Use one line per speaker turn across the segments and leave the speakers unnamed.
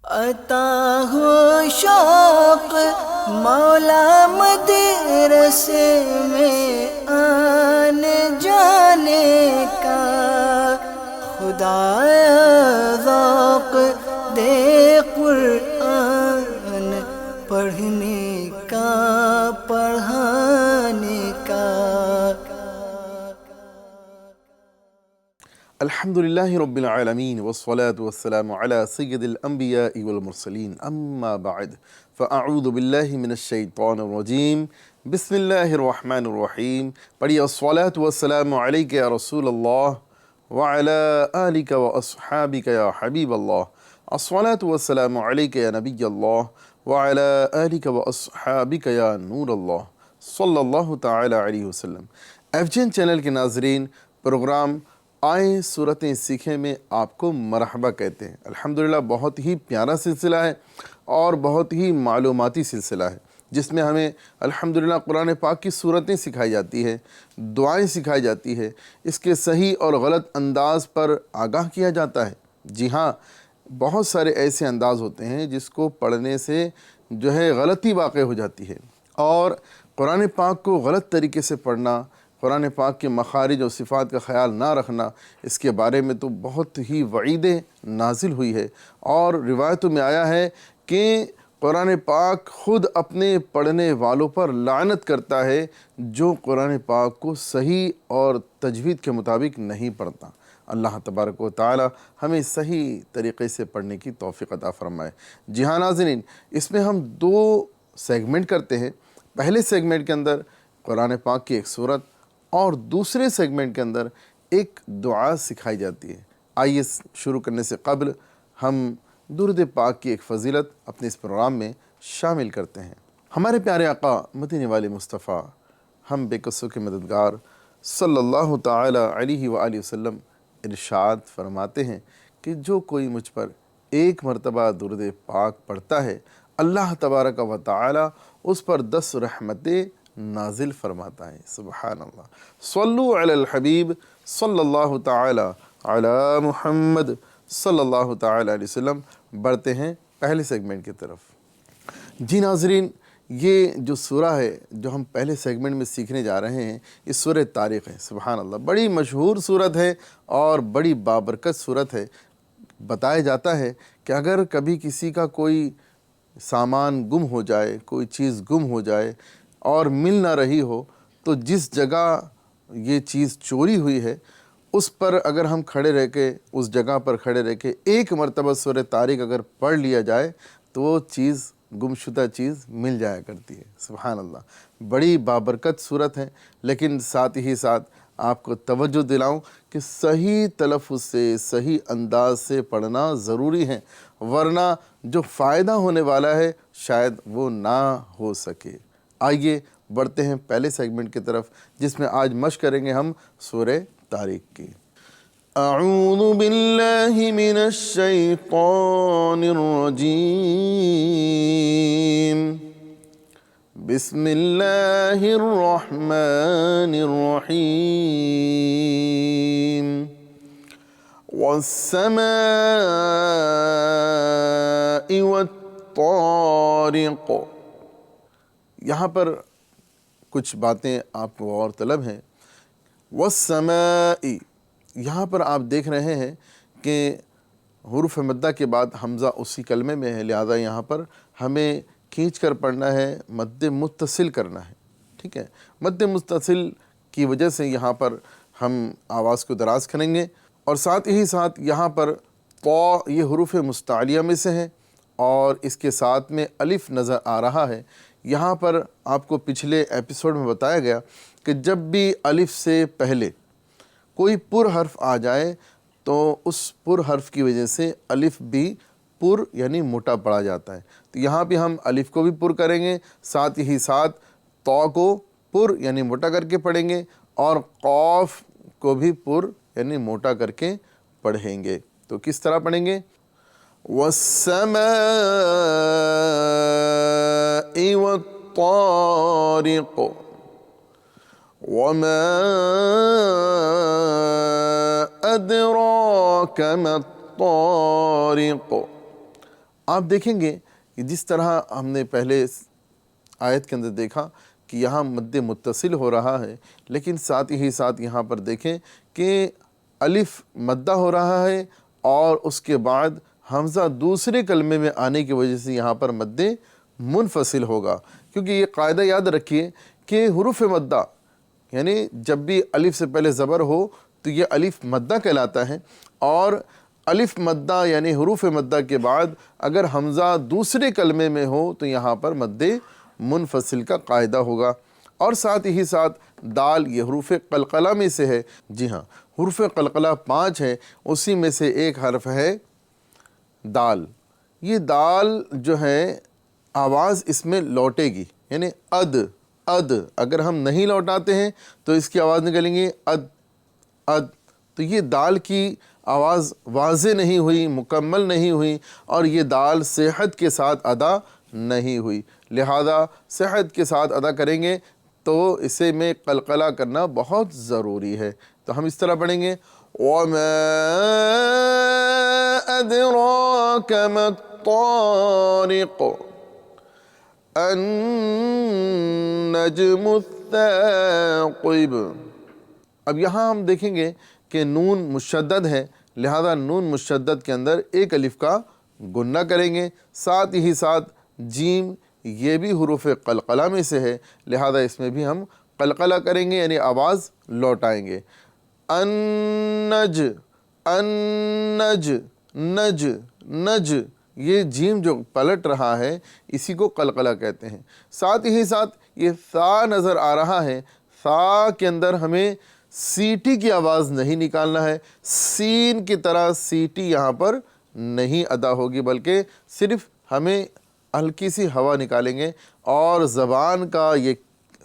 عطا ہو شوق مولا مدرسے میں آنے جانے کا، خدایا ذوق دے قرآن پڑھنے کا، پڑھانے کا۔
الحمدللہ رب العالمین والصلاة والسلام علی سید الانبیاء والمرسلین، اما بعد فاعوذ باللہ من الشیطان الرجیم، بسم اللہ الرحمن الرحیم۔ پڑھیے الصلاة والسلام علیک یا رسول اللہ وعلی آلک واصحابک یا حبیب اللہ، الصلاة والسلام علیک یا نبی اللہ وعلی آلک واصحابک یا نور اللہ صلی اللہ تعالی علیہ وسلم۔ FGN چینل کے ناظرین، پروگرام آئیں صورتیں سیکھیں میں آپ کو مرحبا کہتے ہیں۔ الحمدللہ بہت ہی پیارا سلسلہ ہے اور بہت ہی معلوماتی سلسلہ ہے، جس میں ہمیں الحمدللہ قرآن پاک کی صورتیں سکھائی جاتی ہے، دعائیں سکھائی جاتی ہے، اس کے صحیح اور غلط انداز پر آگاہ کیا جاتا ہے۔ جی ہاں، بہت سارے ایسے انداز ہوتے ہیں جس کو پڑھنے سے جو ہے غلطی واقع ہو جاتی ہے، اور قرآن پاک کو غلط طریقے سے پڑھنا، قرآن پاک کے مخارج اور صفات کا خیال نہ رکھنا، اس کے بارے میں تو بہت ہی وعیدیں نازل ہوئی ہے، اور روایتوں میں آیا ہے کہ قرآن پاک خود اپنے پڑھنے والوں پر لعنت کرتا ہے جو قرآن پاک کو صحیح اور تجوید کے مطابق نہیں پڑھتا۔ اللہ تبارک و تعالی ہمیں صحیح طریقے سے پڑھنے کی توفیق عطا فرمائے۔ جی ہاں ناظرین، اس میں ہم دو سیگمنٹ کرتے ہیں۔ پہلے سیگمنٹ کے اندر قرآن پاک کی ایک سورت اور دوسرے سیگمنٹ کے اندر ایک دعا سکھائی جاتی ہے۔ آئیے شروع کرنے سے قبل ہم درود پاک کی ایک فضیلت اپنے اس پروگرام میں شامل کرتے ہیں۔ ہمارے پیارے آقا مدینے والے مصطفیٰ، ہم بے کسوں کے مددگار صلی اللہ تعالی علیہ وآلہ وسلم ارشاد فرماتے ہیں کہ جو کوئی مجھ پر ایک مرتبہ درود پاک پڑھتا ہے، اللہ تبارک و تعالی اس پر 10 رحمتیں نازل فرماتا ہے۔ سبحان اللہ۔ صلو علی الحبیب صلی اللہ تعالی علی محمد صلی اللہ تعالی علیہ وسلم۔ بڑھتے ہیں پہلے سیگمنٹ کی طرف۔ جی ناظرین، یہ جو سورہ ہے جو ہم پہلے سیگمنٹ میں سیکھنے جا رہے ہیں، یہ سورہ طارق ہے۔ سبحان اللہ، بڑی مشہور سورت ہے اور بڑی بابرکت سورت ہے۔ بتایا جاتا ہے کہ اگر کبھی کسی کا کوئی سامان گم ہو جائے، کوئی چیز گم ہو جائے اور مل نہ رہی ہو، تو جس جگہ یہ چیز چوری ہوئی ہے اس پر اگر ہم کھڑے رہ کے، اس جگہ پر کھڑے رہ کے ایک مرتبہ سورہ طارق اگر پڑھ لیا جائے تو وہ چیز، گمشدہ چیز مل جایا کرتی ہے۔ سبحان اللہ، بڑی بابرکت صورت ہے، لیکن ساتھ ہی ساتھ آپ کو توجہ دلاؤں کہ صحیح تلفظ سے، صحیح انداز سے پڑھنا ضروری ہے، ورنہ جو فائدہ ہونے والا ہے شاید وہ نہ ہو سکے۔ آئیے بڑھتے ہیں پہلے سیگمنٹ کی طرف، جس میں آج مشق کریں گے ہم سورہ طارق کی۔ اعوذ باللہ من الشیطان الرجیم، بسم اللہ الرحمن الرحیم، والسماء والطارق۔ یہاں پر کچھ باتیں آپ کو اور طلب ہیں۔ والسماء، یہاں پر آپ دیکھ رہے ہیں کہ حروف مدہ کے بعد حمزہ اسی کلمے میں ہے، لہذا یہاں پر ہمیں کھینچ کر پڑھنا ہے، مد متصل کرنا ہے، ٹھیک ہے۔ مد متصل کی وجہ سے یہاں پر ہم آواز کو دراز کریں گے، اور ساتھ ہی ساتھ یہاں پر طا، یہ حروف مستعلیہ میں سے ہے اور اس کے ساتھ میں الف نظر آ رہا ہے۔ یہاں پر آپ کو پچھلے ایپیسوڈ میں بتایا گیا کہ جب بھی الف سے پہلے کوئی پر حرف آ جائے تو اس پر حرف کی وجہ سے الف بھی پر یعنی موٹا پڑا جاتا ہے۔ تو یہاں بھی ہم الف کو بھی پر کریں گے، ساتھ ہی ساتھ طا کو پر یعنی موٹا کر کے پڑھیں گے، اور قاف کو بھی پر یعنی موٹا کر کے پڑھیں گے۔ تو کس طرح پڑھیں گے؟ والسماء والطارق وما أدراك ما الطارق۔ آپ دیکھیں گے کہ جس طرح ہم نے پہلے آیت کے اندر دیکھا کہ یہاں مد متصل ہو رہا ہے، لیکن ساتھ ہی ساتھ یہاں پر دیکھیں کہ الف مدہ ہو رہا ہے اور اس کے بعد حمزہ دوسرے کلمے میں آنے کی وجہ سے یہاں پر مد منفصل ہوگا، کیونکہ یہ قاعدہ یاد رکھیے کہ حروف مدہ یعنی جب بھی الف سے پہلے زبر ہو تو یہ الف مدہ کہلاتا ہے، اور الف مدہ یعنی حروف مدہ کے بعد اگر حمزہ دوسرے کلمے میں ہو تو یہاں پر مد منفصل کا قاعدہ ہوگا۔ اور ساتھ ہی ساتھ دال یہ حروف قلقلہ میں سے ہے، جی ہاں حروف قلقلہ 5 ہے، اسی میں سے ایک حرف ہے دال۔ یہ دال جو ہے آواز اس میں لوٹے گی، یعنی اد اگر ہم نہیں لوٹاتے ہیں تو اس کی آواز نکلیں گی اد، تو یہ دال کی آواز واضح نہیں ہوئی، مکمل نہیں ہوئی، اور یہ دال صحت کے ساتھ ادا نہیں ہوئی، لہذا صحت کے ساتھ ادا کریں گے تو اسے میں قلقلہ کرنا بہت ضروری ہے۔ تو ہم اس طرح پڑھیں گے وَمَا أَدْرَاكَ مَا الطَّارِقُ النَّجْمُ الثَّاقِبُ۔ اب یہاں ہم دیکھیں گے کہ نون مشدد ہے، لہذا نون مشدد کے اندر ایک الف کا گنہ کریں گے، ساتھ ہی ساتھ جیم یہ بھی حروف قلقلہ میں سے ہے، لہذا اس میں بھی ہم قلقلہ کریں گے یعنی آواز لوٹائیں گے۔ نج یہ جیم جو پلٹ رہا ہے اسی کو قلقلہ کہتے ہیں۔ ساتھ ہی ساتھ یہ ثا نظر آ رہا ہے، ثا کے اندر ہمیں سیٹی کی آواز نہیں نکالنا ہے، سین کی طرح سیٹی یہاں پر نہیں ادا ہوگی، بلکہ صرف ہمیں ہلکی سی ہوا نکالیں گے اور زبان کا یہ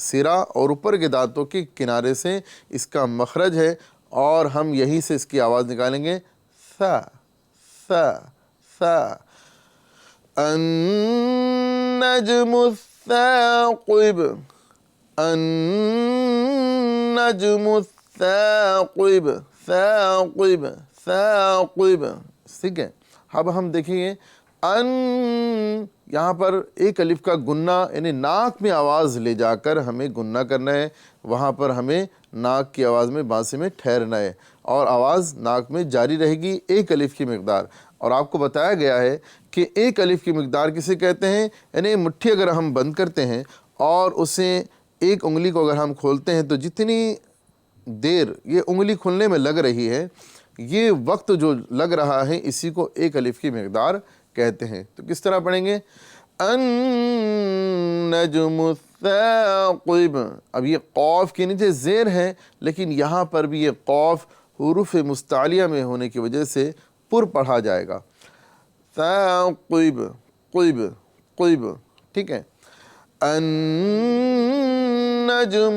سرا اور اوپر کے دانتوں کے کنارے سے اس کا مخرج ہے، اور ہم یہیں سے اس کی آواز نکالیں گے ثا ثا ثا۔ النجم الثاقب النجم الثاقب ثاقب ثاقب، ٹھیک ہے۔ اب ہم دیکھیں گے یہاں پر ایک الف کا گنہ یعنی ناک میں آواز لے جا کر ہمیں گنہ کرنا ہے، وہاں پر ہمیں ناک کی آواز میں بانسے میں ٹھہرنا ہے اور آواز ناک میں جاری رہے گی ایک الف کی مقدار۔ اور آپ کو بتایا گیا ہے کہ ایک الف کی مقدار کسے کہتے ہیں، یعنی مٹھی اگر ہم بند کرتے ہیں اور اسے ایک انگلی کو اگر ہم کھولتے ہیں تو جتنی دیر یہ انگلی کھلنے میں لگ رہی ہے، یہ وقت جو لگ رہا ہے اسی کو ایک الف کی مقدار کہتے ہیں۔ تو کس طرح پڑھیں گے النجم الثاقب۔ اب یہ قوف کے نیچے زیر ہے، لیکن یہاں پر بھی یہ قوف حروف مستعلیہ میں ہونے کی وجہ سے پر پڑھا جائے گا، ثاقب قیب قیب، ٹھیک ہے۔ النجم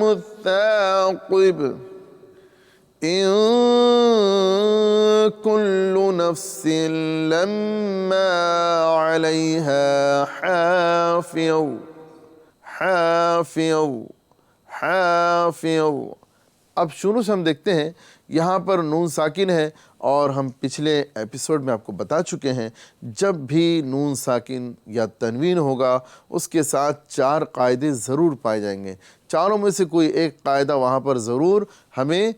الثاقب إن كل نفس لما عليها حافظ حافظ حافظ۔ اب شروع سے ہم دیکھتے ہیں یہاں پر نون ساکن ہے، اور ہم پچھلے ایپیسوڈ میں آپ کو بتا چکے ہیں جب بھی نون ساکن یا تنوین ہوگا اس کے ساتھ 4 قاعدے ضرور پائے جائیں گے، چاروں میں سے کوئی ایک قاعدہ وہاں پر ضرور ہمیں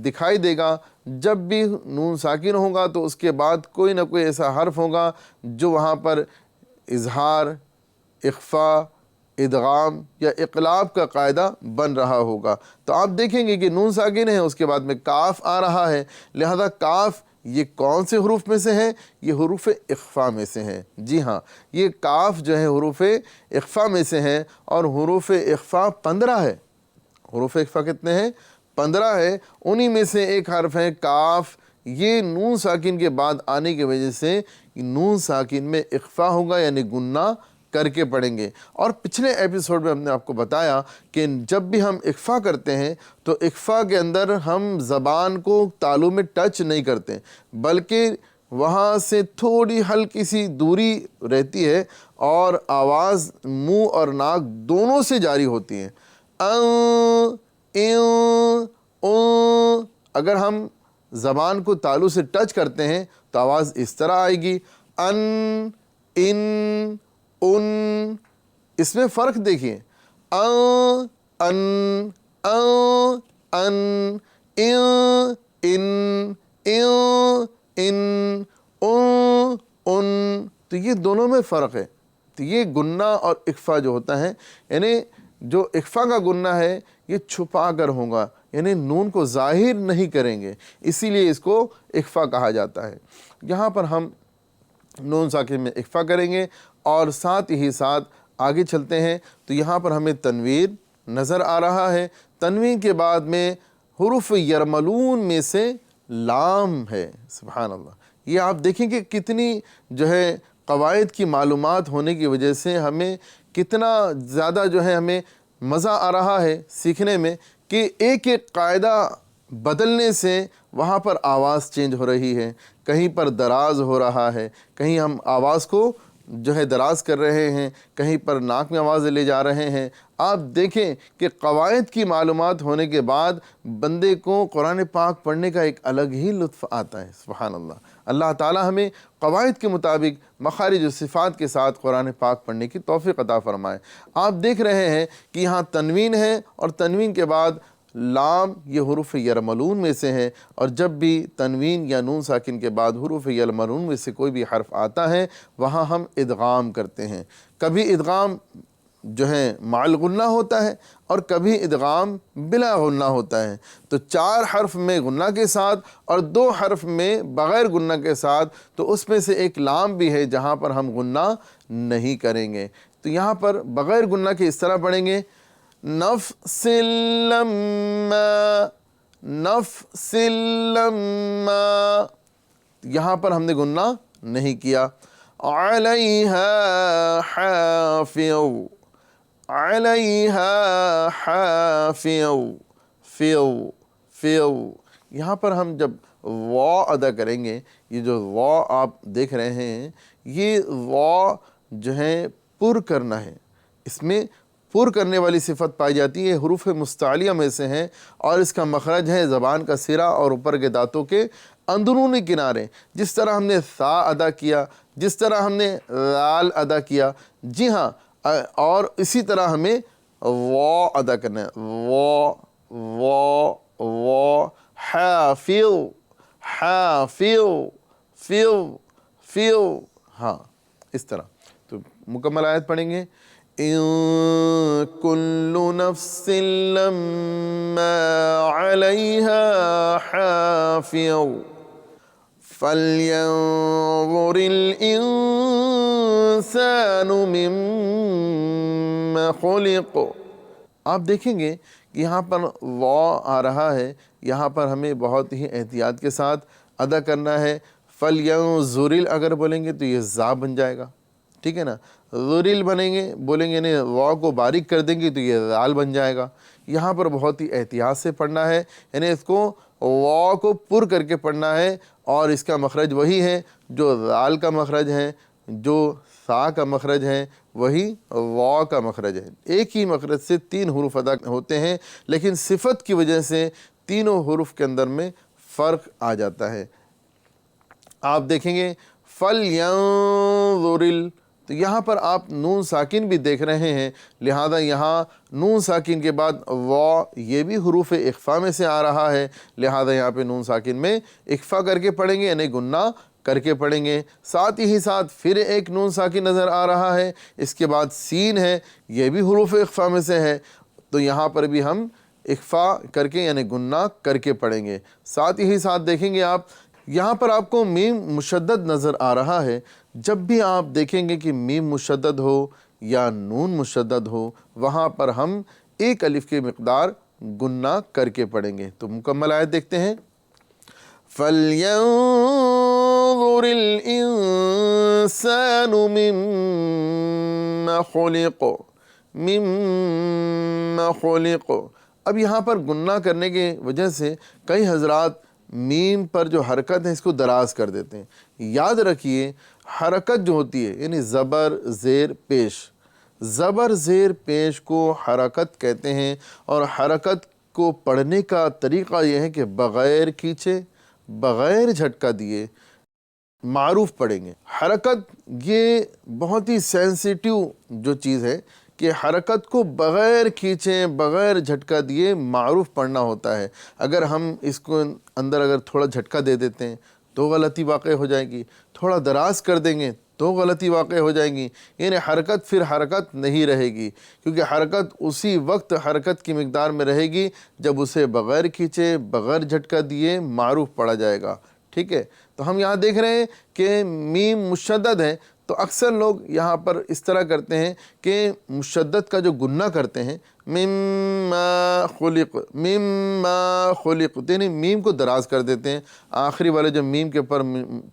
دکھائی دے گا۔ جب بھی نون ساکن ہوگا تو اس کے بعد کوئی نہ کوئی ایسا حرف ہوگا جو وہاں پر اظہار، اخفا، ادغام یا اقلاب کا قاعدہ بن رہا ہوگا۔ تو آپ دیکھیں گے کہ نون ساکن ہے، اس کے بعد میں کاف آ رہا ہے، لہذا کاف یہ کون سے حروف میں سے ہے؟ یہ حروف اخفا میں سے ہے۔ جی ہاں، یہ کاف جو ہے حروف اخفا میں سے ہے، اور حروف اخفا 15 ہے۔ حروف اخفا کتنے ہیں؟ 15 ہے، انہی میں سے ایک حرف ہے کاف۔ یہ نون ساکن کے بعد آنے کی وجہ سے نون ساکن میں اخفا ہوگا، یعنی گنہ کر کے پڑھیں گے۔ اور پچھلے ایپیسوڈ میں ہم نے آپ کو بتایا کہ جب بھی ہم اخفا کرتے ہیں تو اخفا کے اندر ہم زبان کو تالو میں ٹچ نہیں کرتے، بلکہ وہاں سے تھوڑی ہلکی سی دوری رہتی ہے اور آواز منہ اور ناک دونوں سے جاری ہوتی ہے۔ اگر ہم زبان کو تالو سے ٹچ کرتے ہیں تو آواز اس طرح آئے گی، ان ان ان، اس میں فرق دیکھیے، ان ان ان ان، ان ان ان، تو یہ دونوں میں فرق ہے۔ تو یہ گنہ اور اخفا جو ہوتا ہے، یعنی جو اخفا کا گنہ ہے یہ چھپا کر ہوگا، یعنی نون کو ظاہر نہیں کریں گے، اسی لیے اس کو اخفا کہا جاتا ہے۔ یہاں پر ہم نون ساکن میں اخفا کریں گے اور ساتھ ہی ساتھ آگے چلتے ہیں تو یہاں پر ہمیں تنوین نظر آ رہا ہے۔ تنوین کے بعد میں حروف یرملون میں سے لام ہے، سبحان اللہ۔ یہ آپ دیکھیں کہ کتنی جو ہے قواعد کی معلومات ہونے کی وجہ سے ہمیں کتنا زیادہ جو ہے ہمیں مزہ آ رہا ہے سیکھنے میں، کہ ایک ایک قاعدہ بدلنے سے وہاں پر آواز چینج ہو رہی ہے، کہیں پر دراز ہو رہا ہے، کہیں ہم آواز کو جو ہے دراز کر رہے ہیں، کہیں پر ناک میں آواز لے جا رہے ہیں۔ آپ دیکھیں کہ قواعد کی معلومات ہونے کے بعد بندے کو قرآن پاک پڑھنے کا ایک الگ ہی لطف آتا ہے، سبحان اللہ۔ اللہ تعالی ہمیں قواعد کے مطابق مخارج و صفات کے ساتھ قرآن پاک پڑھنے کی توفیق عطا فرمائے۔ آپ دیکھ رہے ہیں کہ یہاں تنوین ہے اور تنوین کے بعد لام، یہ حروف یرملون میں سے ہے، اور جب بھی تنوین یا نون ساکن کے بعد حروف یرملون میں سے کوئی بھی حرف آتا ہے وہاں ہم ادغام کرتے ہیں۔ کبھی ادغام جو ہے مع الغنہ ہوتا ہے اور کبھی ادغام بلا غنہ ہوتا ہے۔ تو 4 حرف میں غنہ کے ساتھ اور 2 حرف میں بغیر غنہ کے ساتھ، تو اس میں سے ایک لام بھی ہے جہاں پر ہم غنہ نہیں کریں گے۔ تو یہاں پر بغیر غنہ کے اس طرح پڑھیں گے، نفس لما، نفس لما، یہاں پر ہم نے غنہ نہیں کیا۔ علیہا حافظ، علیہا حافظ، فیو فیو، یہاں پر ہم جب وا ادا کریں گے، یہ جو وا آپ دیکھ رہے ہیں یہ وا جو ہے پر کرنا ہے، اس میں پر کرنے والی صفت پائی جاتی ہے، حروف مستعلیہ میں سے ہیں، اور اس کا مخرج ہے زبان کا سرا اور اوپر کے دانتوں کے اندرونی کنارے۔ جس طرح ہم نے ثا ادا کیا، جس طرح ہم نے لال ادا کیا، جی ہاں، اور اسی طرح ہمیں وا ادا کرنا ہے، وا وا وا، حافظ حافظ فیو فیو، ہاں اس طرح۔ تو مکمل آیت پڑھیں گے، ان کل نفس لما علیہا حافظ فلینظر الانسان مما خلق۔ آپ دیکھیں گے کہ یہاں پر وا آ رہا ہے، یہاں پر ہمیں بہت ہی احتیاط کے ساتھ ادا کرنا ہے۔ فلینظر اگر بولیں گے تو یہ زا بن جائے گا، ٹھیک ہے نا، ذریل بنیں گے، بولیں گے نہیں وا کو باریک کر دیں گے تو یہ ذال بن جائے گا۔ یہاں پر بہت ہی احتیاط سے پڑھنا ہے، یعنی اس کو وا کو پر کر کے پڑھنا ہے، اور اس کا مخرج وہی ہے جو ذال کا مخرج ہے، جو ثا کا مخرج ہے، وہی وا کا مخرج ہے۔ ایک ہی مخرج سے 3 حروف ادا ہوتے ہیں، لیکن صفت کی وجہ سے تینوں حروف کے اندر میں فرق آ جاتا ہے۔ آپ دیکھیں گے فَلْيَنظُرِ، تو یہاں پر آپ نون ساکن بھی دیکھ رہے ہیں، لہذا یہاں نون ساکن کے بعد وا، یہ بھی حروف اخفا میں سے آ رہا ہے، لہذا یہاں پہ نون ساکن میں اخفا کر کے پڑھیں گے، یعنی گنہ کر کے پڑھیں گے۔ ساتھ ہی ساتھ پھر ایک نون ساکن نظر آ رہا ہے، اس کے بعد سین ہے، یہ بھی حروف اخفا میں سے ہے، تو یہاں پر بھی ہم اخفا کر کے یعنی گنہ کر کے پڑھیں گے۔ ساتھ ہی ساتھ دیکھیں گے آپ، یہاں پر آپ کو میم مشدد نظر آ رہا ہے۔ جب بھی آپ دیکھیں گے کہ میم مشدد ہو یا نون مشدد ہو، وہاں پر ہم ایک الف کی مقدار گنہ کر کے پڑھیں گے۔ تو مکمل آیت دیکھتے ہیں، فَلْيَنظُرِ الْإِنسَانُ مِمَّ خُلِقَ، مِمَّ خُلِقَ۔ اب یہاں پر گنہ کرنے کی وجہ سے کئی حضرات میم پر جو حرکت ہے اس کو دراز کر دیتے ہیں۔ یاد رکھیے حرکت جو ہوتی ہے یعنی زبر زیر پیش، زبر زیر پیش کو حرکت کہتے ہیں، اور حرکت کو پڑھنے کا طریقہ یہ ہے کہ بغیر کھینچے، بغیر جھٹکا دیے معروف پڑھیں گے۔ حرکت یہ بہت ہی سینسیٹیو جو چیز ہے کہ حرکت کو بغیر کھینچیں، بغیر جھٹکا دیے معروف پڑھنا ہوتا ہے۔ اگر ہم اس کو اندر اگر تھوڑا جھٹکا دے دیتے ہیں تو غلطی واقع ہو جائے گی، تھوڑا دراز کر دیں گے تو غلطی واقع ہو جائے گی، یعنی حرکت پھر حرکت نہیں رہے گی، کیونکہ حرکت اسی وقت حرکت کی مقدار میں رہے گی جب اسے بغیر کھینچے، بغیر جھٹکا دیے معروف پڑھا جائے گا۔ ٹھیک ہے، تو ہم یہاں دیکھ رہے ہیں کہ میم مشدد ہے، تو اکثر لوگ یہاں پر اس طرح کرتے ہیں کہ مشدد کا جو گنہ کرتے ہیں، مما خلق، مما خلق، یعنی میم کو دراز کر دیتے ہیں۔ آخری والے جو میم کے اوپر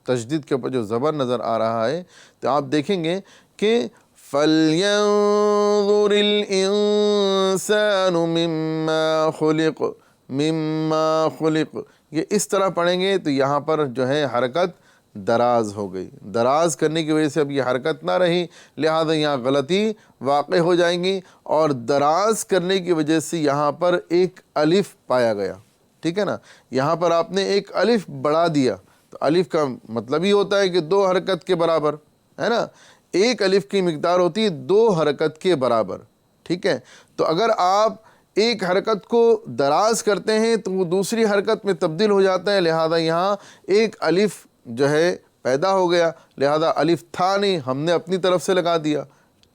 تشدید کے اوپر جو زبر نظر آ رہا ہے، تو آپ دیکھیں گے کہ فَلْيَنظُرِ الْإِنسَانُ مِمَّا خُلِقَ، مِمَّا خُلِقَ، یہ اس طرح پڑھیں گے تو یہاں پر جو ہے حرکت دراز ہو گئی، دراز کرنے کی وجہ سے اب یہ حرکت نہ رہی، لہذا یہاں غلطی واقع ہو جائیں گی، اور دراز کرنے کی وجہ سے یہاں پر ایک الف پایا گیا۔ ٹھیک ہے نا، یہاں پر آپ نے ایک الف بڑھا دیا، تو الف کا مطلب ہی ہوتا ہے کہ دو حرکت کے برابر، ہے نا، ایک الف کی مقدار ہوتی ہے دو حرکت کے برابر۔ ٹھیک ہے، تو اگر آپ ایک حرکت کو دراز کرتے ہیں تو وہ دوسری حرکت میں تبدیل ہو جاتا ہے، لہذا یہاں ایک الف جو ہے پیدا ہو گیا، لہذا الف تھا نہیں، ہم نے اپنی طرف سے لگا دیا۔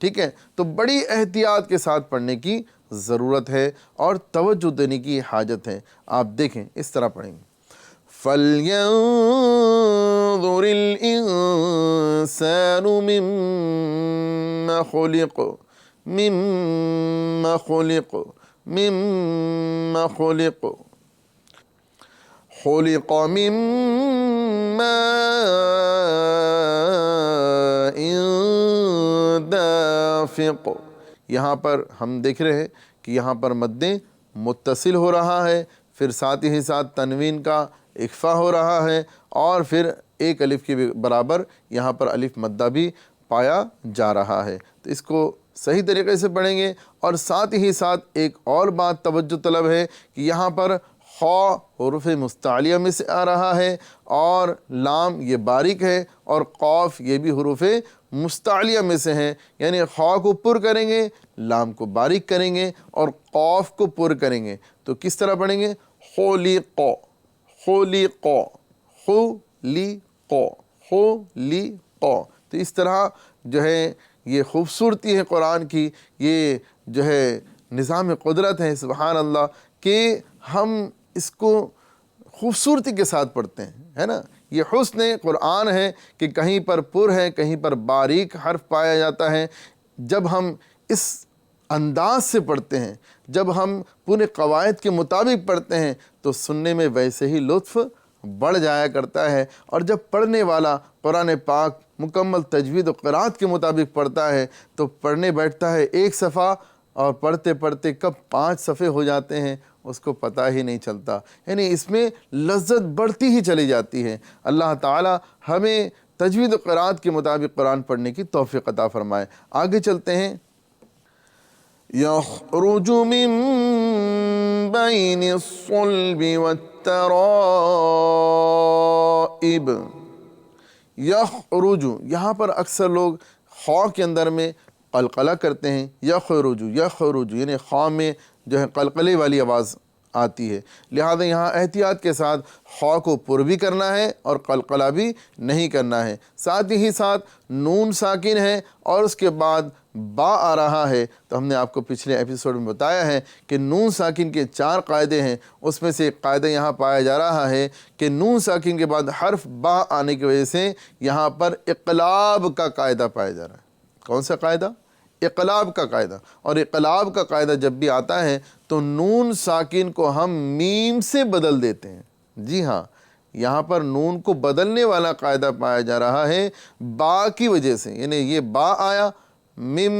ٹھیک ہے، تو بڑی احتیاط کے ساتھ پڑھنے کی ضرورت ہے اور توجہ دینے کی حاجت ہے۔ آپ دیکھیں اس طرح پڑھیں گے، فَلْيَنظُرِ الْإِنسَانُ مِمَّا خُلِقَ، مِمَّا خُلِقَ، مِمَّا خُلِقَ، خُلِقَ مِن مَاءٍ دافق۔ یہاں پر ہم دیکھ رہے ہیں کہ یہاں پر مد متصل ہو رہا ہے، پھر ساتھ ہی ساتھ تنوین کا اخفا ہو رہا ہے، اور پھر ایک الف کے برابر یہاں پر الف مدہ بھی پایا جا رہا ہے۔ تو اس کو صحیح طریقے سے پڑھیں گے، اور ساتھ ہی ساتھ ایک اور بات توجہ طلب ہے کہ یہاں پر خا حروف مستعلیہ میں سے آ رہا ہے، اور لام یہ باریک ہے، اور قاف یہ بھی حروف مستعلیہ میں سے ہیں، یعنی خا کو پر کریں گے، لام کو باریک کریں گے، اور قاف کو پر کریں گے۔ تو کس طرح پڑھیں گے؟ خلق، خلق، خلق، خلق۔ تو اس طرح جو ہے یہ خوبصورتی ہے قرآن کی، یہ جو ہے نظام قدرت ہے، سبحان اللہ، کہ ہم اس کو خوبصورتی کے ساتھ پڑھتے ہیں، ہے نا۔ یہ حسن قرآن ہے کہ کہیں پر پر ہے، کہیں پر باریک حرف پایا جاتا ہے۔ جب ہم اس انداز سے پڑھتے ہیں، جب ہم پورے قواعد کے مطابق پڑھتے ہیں تو سننے میں ویسے ہی لطف بڑھ جایا کرتا ہے، اور جب پڑھنے والا قرآن پاک مکمل تجوید و قرات کے مطابق پڑھتا ہے تو پڑھنے بیٹھتا ہے ایک صفحہ، اور پڑھتے پڑھتے کب 5 صفحے ہو جاتے ہیں اس کو پتہ ہی نہیں چلتا، یعنی اس میں لذت بڑھتی ہی چلی جاتی ہے۔ اللہ تعالی ہمیں تجوید و قرات کے مطابق قرآن پڑھنے کی توفیق عطا فرمائے۔ آگے چلتے ہیں، یخرج من بین الصلب والترائب، یخرج، یہاں پر اکثر لوگ خا کے اندر میں قلقلہ کرتے ہیں، یخرج، یخرج، یعنی خا میں جو ہے قلقلے والی آواز آتی ہے، لہذا یہاں احتیاط کے ساتھ خا کو پر بھی کرنا ہے اور قلقلہ بھی نہیں کرنا ہے۔ ساتھ ہی ساتھ نون ساکن ہے اور اس کے بعد با آ رہا ہے، تو ہم نے آپ کو پچھلے ایپیسوڈ میں بتایا ہے کہ نون ساکن کے 4 قاعدے ہیں، اس میں سے ایک قاعدہ یہاں پایا جا رہا ہے کہ نون ساکن کے بعد حرف با آنے کی وجہ سے یہاں پر اقلاب کا قاعدہ پایا جا رہا ہے۔ کون سا قاعدہ؟ اقلاب کا قاعدہ۔ اور اقلاب کا قاعدہ جب بھی آتا ہے تو نون ساکن کو ہم میم سے بدل دیتے ہیں۔ جی ہاں، یہاں پر نون کو بدلنے والا قاعدہ پایا جا رہا ہے با کی وجہ سے، یعنی یہ با آیا، من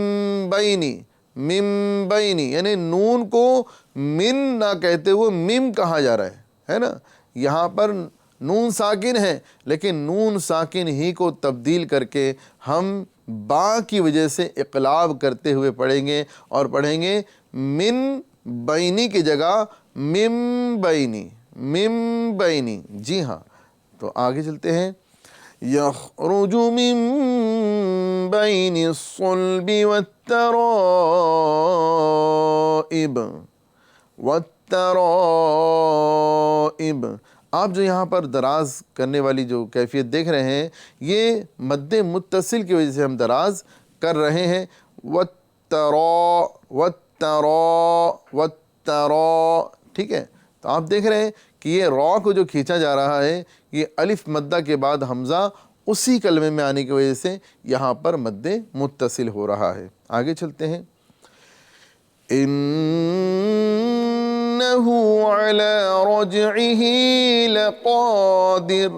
بینی، من بینی، یعنی نون کو من نہ کہتے ہوئے مم کہا جا رہا ہے نا۔ یہاں پر نون ساکن ہے لیکن نون ساکن ہی کو تبدیل کر کے ہم با کی وجہ سے اقلاب کرتے ہوئے پڑھیں گے، اور پڑھیں گے من بینی کی جگہ مم بینی، مم بینی۔ جی ہاں، تو آگے چلتے ہیں، یخرج من بین الصلب والترائب والترائب۔ آپ جو یہاں پر دراز کرنے والی جو کیفیت دیکھ رہے ہیں، یہ مد متصل کی وجہ سے ہم دراز کر رہے ہیں۔ والترا والترا والترا، ٹھیک ہے؟ تو آپ دیکھ رہے ہیں کہ یہ را کو جو کھینچا جا رہا ہے، یہ الف مدہ کے بعد حمزہ اسی کلمے میں آنے کی وجہ سے یہاں پر مد متصل ہو رہا ہے۔ آگے چلتے ہیں۔ انہ علی رجعہ لقادر،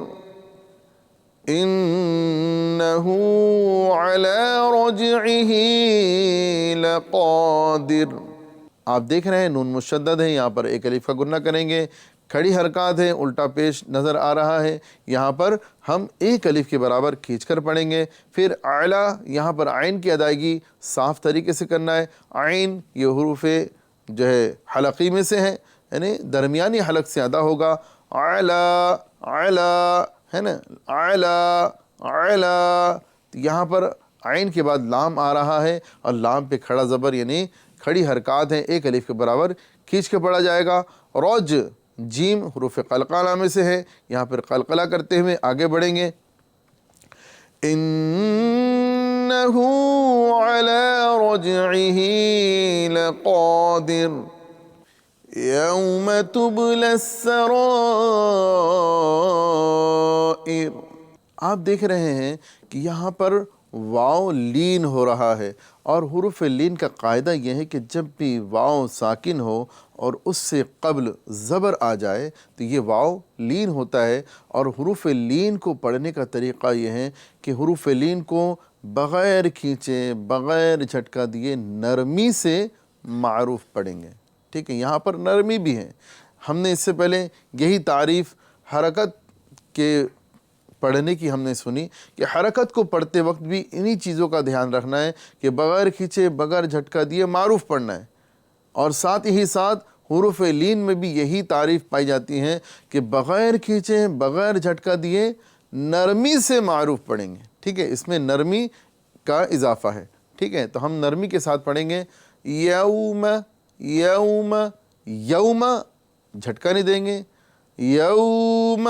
انہ علی رجعہ لقادر۔ آپ دیکھ رہے ہیں نون مشدد ہے، یہاں پر ایک الف کا گنہ کریں گے، کھڑی حرکات ہیں، الٹا پیش نظر آ رہا ہے، یہاں پر ہم ایک الف کے برابر کھینچ کر پڑھیں گے۔ پھر اعلیٰ، یہاں پر عین کی ادائیگی صاف طریقے سے کرنا ہے۔ عین یہ حروف جو ہے حلقی میں سے ہے، یعنی درمیانی حلق سے ادا ہوگا۔ اعلیٰ اعلیٰ ہے نا، اعلیٰ اعلیٰ، یہاں پر عین کے بعد لام آ رہا ہے، اور لام پہ کھڑا زبر یعنی کھڑی حرکات ہیں، ایک الف کے برابر کھینچ کے پڑھا جائے گا۔ رج، جیم حروف قلقلہ میں سے ہے، یہاں پر قلقلہ کرتے ہوئے آگے بڑھیں گے۔ انہ علی رجعہ لقادر یوم تبلی السرائر۔ آپ دیکھ رہے ہیں کہ یہاں پر واو لین ہو رہا ہے، اور حروف لین کا قاعدہ یہ ہے کہ جب بھی واو ساکن ہو اور اس سے قبل زبر آ جائے تو یہ واو لین ہوتا ہے۔ اور حروف لین کو پڑھنے کا طریقہ یہ ہے کہ حروف لین کو بغیر کھینچے، بغیر جھٹکا دیے نرمی سے معروف پڑھیں گے، ٹھیک ہے؟ یہاں پر نرمی بھی ہے۔ ہم نے اس سے پہلے یہی تعریف حرکت کے پڑھنے کی ہم نے سنی کہ حرکت کو پڑھتے وقت بھی انہی چیزوں کا دھیان رکھنا ہے کہ بغیر کھینچے، بغیر جھٹکا دیے معروف پڑھنا ہے۔ اور ساتھ ہی ساتھ حروف لین میں بھی یہی تعریف پائی جاتی ہے کہ بغیر کھینچے، بغیر جھٹکا دیے نرمی سے معروف پڑھیں گے، ٹھیک ہے؟ اس میں نرمی کا اضافہ ہے، ٹھیک ہے؟ تو ہم نرمی کے ساتھ پڑھیں گے۔ یوم یوم، یوم جھٹکا نہیں دیں گے، یوم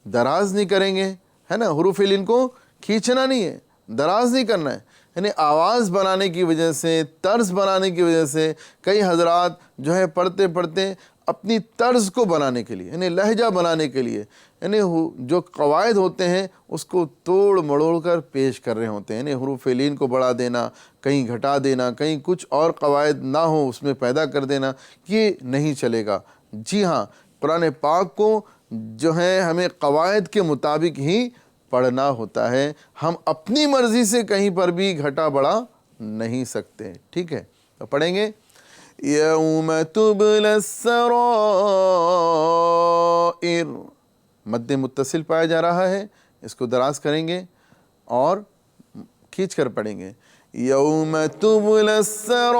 دراز نہیں کریں گے، ہے نا؟ حروف لین کو کھینچنا نہیں ہے، دراز نہیں کرنا ہے، یعنی آواز بنانے کی وجہ سے، طرز بنانے کی وجہ سے کئی حضرات جو ہے پڑھتے پڑھتے اپنی طرز کو بنانے کے لیے، یعنی لہجہ بنانے کے لیے، یعنی جو قواعد ہوتے ہیں اس کو توڑ مڑوڑ کر پیش کر رہے ہوتے ہیں، یعنی حروف لین کو بڑھا دینا، کہیں گھٹا دینا، کہیں کچھ اور قواعد نہ ہو اس میں پیدا کر دینا، یہ نہیں چلے گا۔ جی ہاں، قرآن پاک کو جو ہے ہمیں قواعد کے مطابق ہی پڑھنا ہوتا ہے، ہم اپنی مرضی سے کہیں پر بھی گھٹا بڑھا نہیں سکتے، ٹھیک ہے؟ تو پڑھیں گے۔ یوم تبلی السرائر، مد متصل پایا جا رہا ہے، اس کو دراز کریں گے اور کھینچ کر پڑھیں گے۔ یوم تبلی السرائر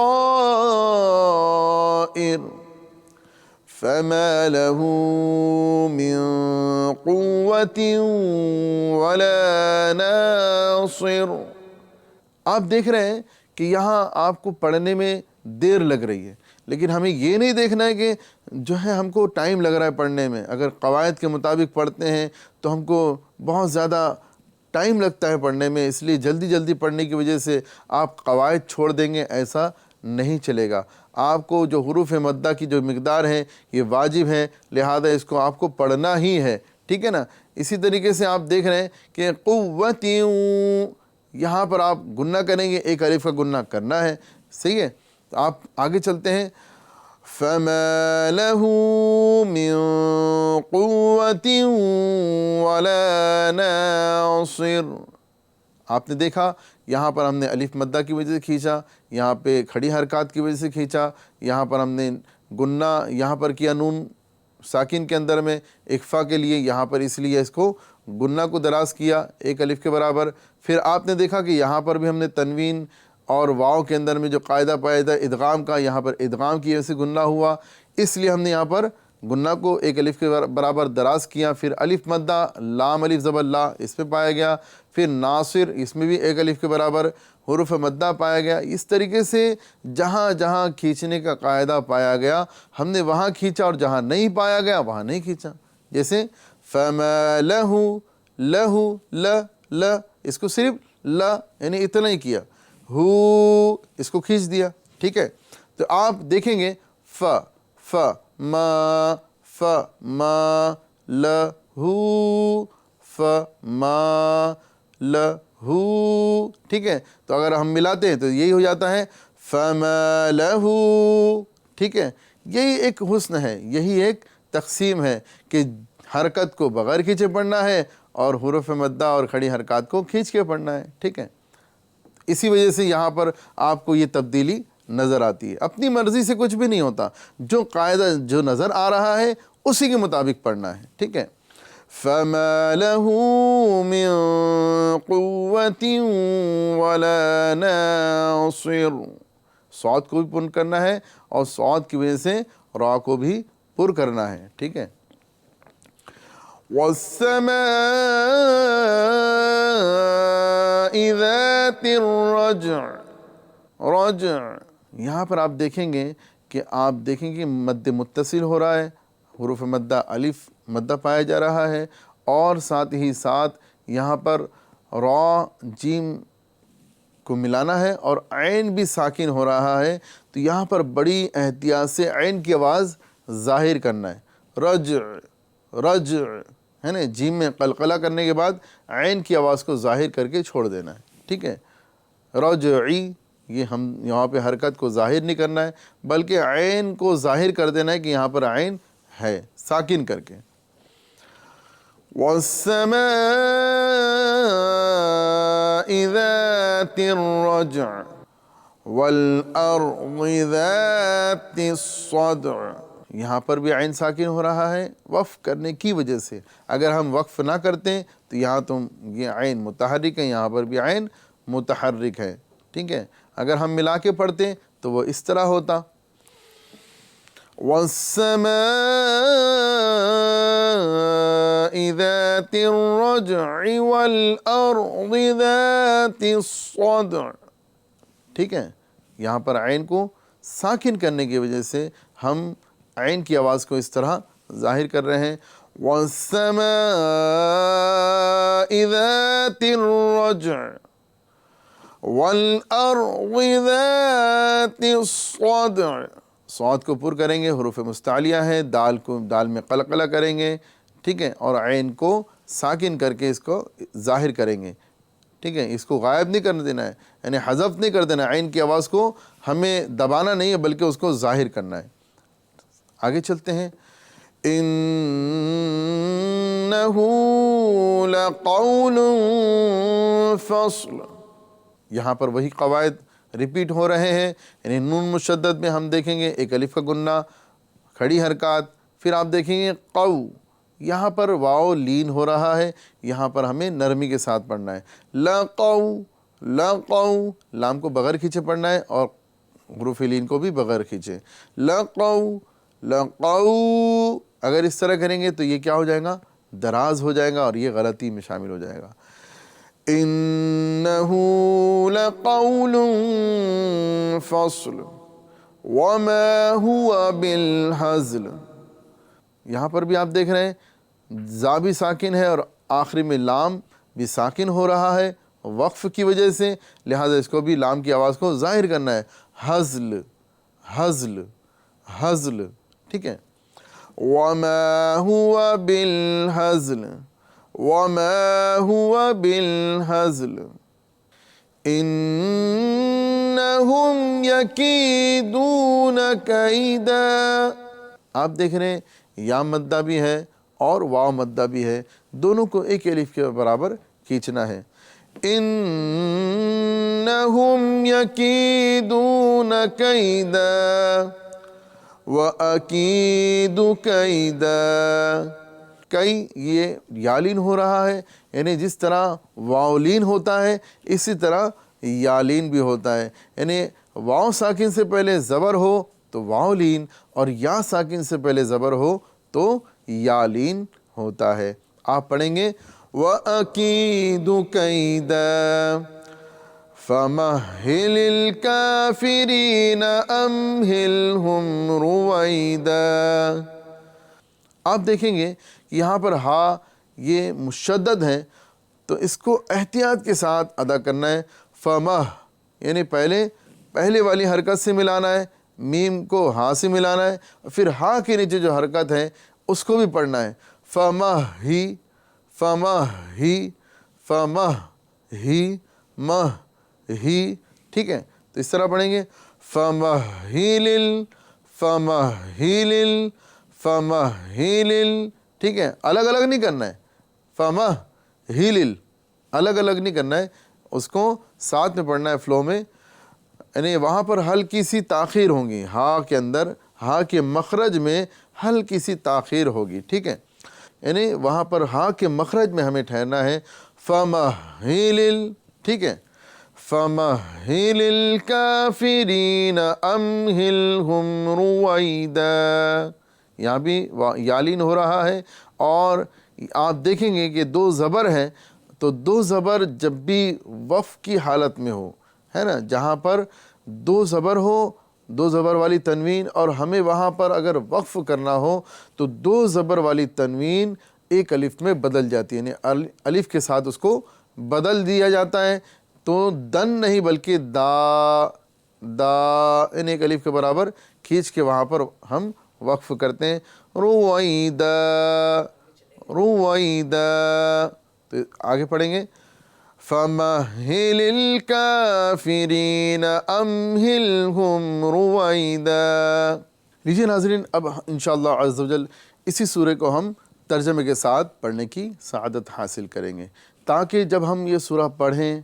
فما له من قوة ولا ناصر۔ آپ دیکھ رہے ہیں کہ یہاں آپ کو پڑھنے میں دیر لگ رہی ہے، لیکن ہمیں یہ نہیں دیکھنا ہے کہ جو ہے ہم کو ٹائم لگ رہا ہے پڑھنے میں۔ اگر قواعد کے مطابق پڑھتے ہیں تو ہم کو بہت زیادہ ٹائم لگتا ہے پڑھنے میں، اس لیے جلدی جلدی پڑھنے کی وجہ سے آپ قواعد چھوڑ دیں گے، ایسا نہیں چلے گا۔ آپ کو جو حروف مدہ کی جو مقدار ہے یہ واجب ہے، لہذا اس کو آپ کو پڑھنا ہی ہے، ٹھیک ہے نا؟ اسی طریقے سے آپ دیکھ رہے ہیں کہ قوت، یہاں پر آپ گنہ کریں گے، ایک الف کا گنہ کرنا ہے، صحیح ہے؟ تو آپ آگے چلتے ہیں۔ فَمَا لَهُ مِن قُوَّةٍ وَلَا نَاصِرٍ۔ آپ نے دیکھا یہاں پر ہم نے الف مدہ کی وجہ سے کھینچا، یہاں پہ کھڑی حرکات کی وجہ سے کھینچا، یہاں پر ہم نے گنہ یہاں پر کیا نون ساکن کے اندر میں اخفا کے لیے، یہاں پر اس لیے اس کو گنہ کو دراز کیا ایک الف کے برابر۔ پھر آپ نے دیکھا کہ یہاں پر بھی ہم نے تنوین اور واو کے اندر میں جو قاعدہ پایا تھا ادغام کا، یہاں پر ادغام کی وجہ سے گنہ ہوا، اس لیے ہم نے یہاں پر گنہ کو ایک الف کے برابر دراز کیا، پھر الف مدہ لام الف زبر لا اس پہ پایا گیا، پھر ناصر اس میں بھی ایک الف کے برابر حروف مدہ پایا گیا۔ اس طریقے سے جہاں جہاں کھینچنے کا قاعدہ پایا گیا ہم نے وہاں کھینچا، اور جہاں نہیں پایا گیا وہاں نہیں کھینچا۔ جیسے فَمَا لَهُ لَهُ ل اس کو صرف ل یعنی اتنا ہی کیا، ہو اس کو کھینچ دیا، ٹھیک ہے۔ تو آپ دیکھیں گے ف ف ما ف ما ل ہو ف ما ل ہو، ٹھیک ہے۔ تو اگر ہم ملاتے ہیں تو یہی ہو جاتا ہے فما لہو، ٹھیک ہے۔ یہی ایک حسن ہے، یہی ایک تقسیم ہے کہ حرکت کو بغیر کھینچے پڑھنا ہے اور حروف مدہ اور کھڑی حرکات کو کھینچ کے پڑھنا ہے، ٹھیک ہے۔ اسی وجہ سے یہاں پر آپ کو یہ تبدیلی نظر آتی ہے۔ اپنی مرضی سے کچھ بھی نہیں ہوتا، جو قاعدہ جو نظر آ رہا ہے اسی کے مطابق پڑھنا ہے، ٹھیک ہے۔ فَمَا لَهُ مِن قُوَّةٍ وَلَا نَاصِرٍ، صاد کو بھی پر کرنا ہے اور صاد کی وجہ سے را کو بھی پر کرنا ہے، ٹھیک ہے۔ وَالسَّمَاءِ ذَاتِ الرَّجْعِ، رجع یہاں پر آپ دیکھیں گے کہ مد متصل ہو رہا ہے، حروف مدہ الف مدہ پایا جا رہا ہے، اور ساتھ ہی ساتھ یہاں پر را جیم کو ملانا ہے اور عین بھی ساکن ہو رہا ہے۔ تو یہاں پر بڑی احتیاط سے عین کی آواز ظاہر کرنا ہے، رجع رجع ہے نا، جیم میں قلقلہ کرنے کے بعد عین کی آواز کو ظاہر کر کے چھوڑ دینا ہے، ٹھیک ہے۔ رجعی، یہ ہم یہاں پہ حرکت کو ظاہر نہیں کرنا ہے بلکہ عین کو ظاہر کر دینا ہے کہ یہاں پر عین ہے، ساکن کر کے۔ وَالسَّمَاءِ ذَاتِ الرَّجْعِ وَالْأَرْضِ ذَاتِ الصَّدْعِ، یہاں پر بھی عین ساکن ہو رہا ہے وقف کرنے کی وجہ سے۔ اگر ہم وقف نہ کرتے تو یہاں تو یہ عین متحرک ہے، یہاں پر بھی عین متحرک ہے، ٹھیک ہے۔ اگر ہم ملا کے پڑھتے تو وہ اس طرح ہوتا، وَالسَّمَاءِ ذَاتِ الرَّجْعِ وَالْأَرْضِ ذَاتِ الصَّدْعِ، ٹھیک ہے۔ یہاں پر عین کو ساکن کرنے کی وجہ سے ہم عین کی آواز کو اس طرح ظاہر کر رہے ہیں، وَالسَّمَاءِ ذَاتِ الرَّجْعِ وَالْأَرْضِ ذَاتِ الصَّدْعِ، صاد کو پر کریں گے، حروف مستعلیہ ہے، دال میں قلقلہ کریں گے، ٹھیک ہے، اور عین کو ساکن کر کے اس کو ظاہر کریں گے، ٹھیک ہے۔ اس کو غائب نہیں کرنے دینا ہے، یعنی حذف نہیں کر دینا، عین کی آواز کو ہمیں دبانا نہیں ہے بلکہ اس کو ظاہر کرنا ہے۔ آگے چلتے ہیں، إِنَّهُ لَقَوْلٌ فَصْلٌ، یہاں پر وہی قواعد ریپیٹ ہو رہے ہیں، یعنی نون مشدد میں ہم دیکھیں گے ایک الف کا گنہ، کھڑی حرکات، پھر آپ دیکھیں گے قو، یہاں پر واو لین ہو رہا ہے، یہاں پر ہمیں نرمی کے ساتھ پڑھنا ہے، لقو لقو، لام کو بغیر کھینچے پڑھنا ہے اور حروف لین کو بھی بغیر کھینچے، لقو لقو، اگر اس طرح کریں گے تو یہ کیا ہو جائے گا، دراز ہو جائے گا اور یہ غلطی میں شامل ہو جائے گا۔ إِنَّهُ لَقَوْلٌ فَصْلٌ وَمَا هُوَ بِالْهَزْلِ، یہاں پر بھی آپ دیکھ رہے ہیں زا بھی ساکن ہے اور آخری میں لام بھی ساکن ہو رہا ہے وقف کی وجہ سے، لہذا اس کو بھی لام کی آواز کو ظاہر کرنا ہے، ہزل ہزل ہزل، ٹھیک ہے۔ وَمَا هُوَ بِالْهَزْلِ وَمَا هُوَ بِالْهَزْلِ إِنَّهُمْ يَكِيدُونَ كَيْدًا، آپ دیکھ رہے ہیں یا مدہ بھی ہے اور واو مدہ بھی ہے، دونوں کو ایک الف کے برابر کھینچنا ہے، إِنَّهُمْ يَكِيدُونَ كَيْدًا وَأَكِيدُ كَيْدًا، کئی یہ یالین ہو رہا ہے، یعنی جس طرح واولین ہوتا ہے اسی طرح یالین بھی ہوتا ہے، یعنی واو ساکن سے پہلے زبر ہو تو واولین اور یا ساکن سے پہلے زبر ہو تو یالین ہوتا ہے۔ آپ پڑھیں گے وَأَكِيدُ كَيْدًا فَمَهِّلِ الْكَافِرِينَ أَمْهِلْهُمْ رُوَيْدًا۔ آپ دیکھیں گے یہاں پر ہا یہ مشدد ہے تو اس کو احتیاط کے ساتھ ادا کرنا ہے۔ فمہ یعنی پہلے والی حرکت سے ملانا ہے، میم کو ہا سے ملانا ہے، پھر ہا کے نیچے جو حرکت ہے اس کو بھی پڑھنا ہے۔ فمہ ہی فمہ ہی فمہ ہی مہ ہی، ٹھیک ہے، تو اس طرح پڑھیں گے فمہیلل فمہیلل فمہیلل، ٹھیک ہے، الگ الگ نہیں کرنا ہے، فمہیلل الگ الگ نہیں کرنا ہے، اس کو ساتھ میں پڑھنا ہے فلو میں، یعنی وہاں پر ہلکی سی تاخیر ہوگی، ہا کے اندر ہا کے مخرج میں ہلکی سی تاخیر ہوگی، ٹھیک ہے، یعنی وہاں پر ہا کے مخرج میں ہمیں ٹھہرنا ہے۔ فمہیلل، ٹھیک ہے، فَمَهِّلِ الْكَافِرِينَ أَمْهِلْهُمْ رُوَيْدًا، یہاں بھی یالین ہو رہا ہے، اور آپ دیکھیں گے کہ دو زبر ہیں، تو دو زبر جب بھی وقف کی حالت میں ہو، ہے نا، جہاں پر دو زبر ہو، دو زبر والی تنوین، اور ہمیں وہاں پر اگر وقف کرنا ہو تو دو زبر والی تنوین ایک الف میں بدل جاتی ہے، یعنی الف کے ساتھ اس کو بدل دیا جاتا ہے، تو دن نہیں بلکہ دا ان ایک الف کے برابر کھینچ کے وہاں پر ہم وقف کرتے ہیں۔ رویدا رویدا، تو آگے پڑھیں گے فَمَهِّلِ الْكَافِرِينَ أَمْهِلْهُمْ رُوَيْدًا۔ لیجیے ناظرین، اب انشاءاللہ عز و جل اسی سورہ کو ہم ترجمے کے ساتھ پڑھنے کی سعادت حاصل کریں گے، تاکہ جب ہم یہ سورہ پڑھیں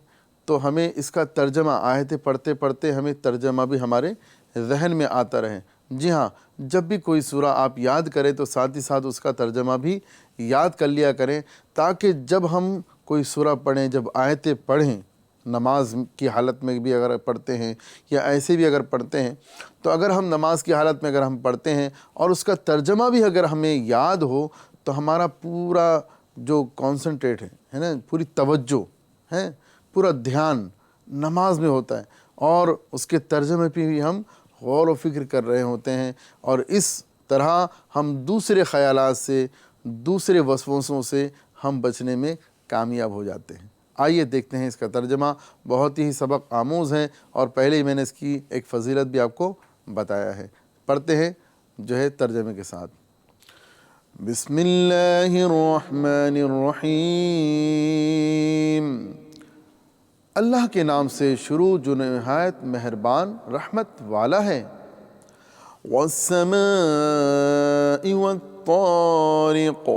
تو ہمیں اس کا ترجمہ آیتیں پڑھتے پڑھتے ہمیں ترجمہ بھی ہمارے ذہن میں آتا رہے۔ جی ہاں، جب بھی کوئی سورہ آپ یاد کریں تو ساتھ ہی ساتھ اس کا ترجمہ بھی یاد کر لیا کریں، تاکہ جب ہم کوئی سورہ پڑھیں، جب آیتیں پڑھیں، نماز کی حالت میں بھی اگر پڑھتے ہیں یا ایسے بھی اگر پڑھتے ہیں، تو اگر ہم نماز کی حالت میں اگر ہم پڑھتے ہیں اور اس کا ترجمہ بھی اگر ہمیں یاد ہو تو ہمارا پورا جو کانسنٹریٹ ہے نا، پوری توجہ ہے، پورا دھیان نماز میں ہوتا ہے، اور اس کے ترجمے پہ بھی ہم غور و فکر کر رہے ہوتے ہیں، اور اس طرح ہم دوسرے خیالات سے، دوسرے وسوسوں سے ہم بچنے میں کامیاب ہو جاتے ہیں۔ آئیے دیکھتے ہیں اس کا ترجمہ، بہت ہی سبق آموز ہے، اور پہلے ہی میں نے اس کی ایک فضیلت بھی آپ کو بتایا ہے۔ پڑھتے ہیں جو ہے ترجمے کے ساتھ۔ بسم اللہ الرحمن الرحیم، اللہ کے نام سے شروع جو نہایت مہربان رحمت والا ہے۔ والسماء والطارق،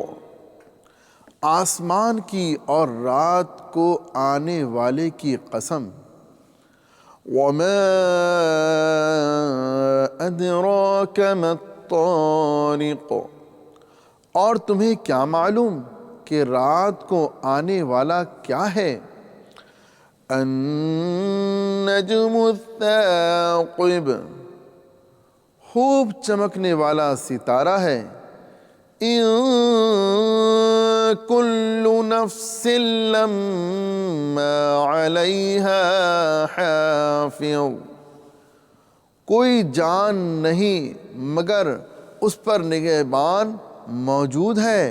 آسمان کی اور رات کو آنے والے کی قسم۔ وما ادراک ما الطارق، اور تمہیں کیا معلوم کہ رات کو آنے والا کیا ہے۔ النجم الثاقب، خوب چمکنے والا ستارہ ہے۔ ان کل نفس لما علیہا حافظ، کوئی جان نہیں مگر اس پر نگہبان موجود ہے۔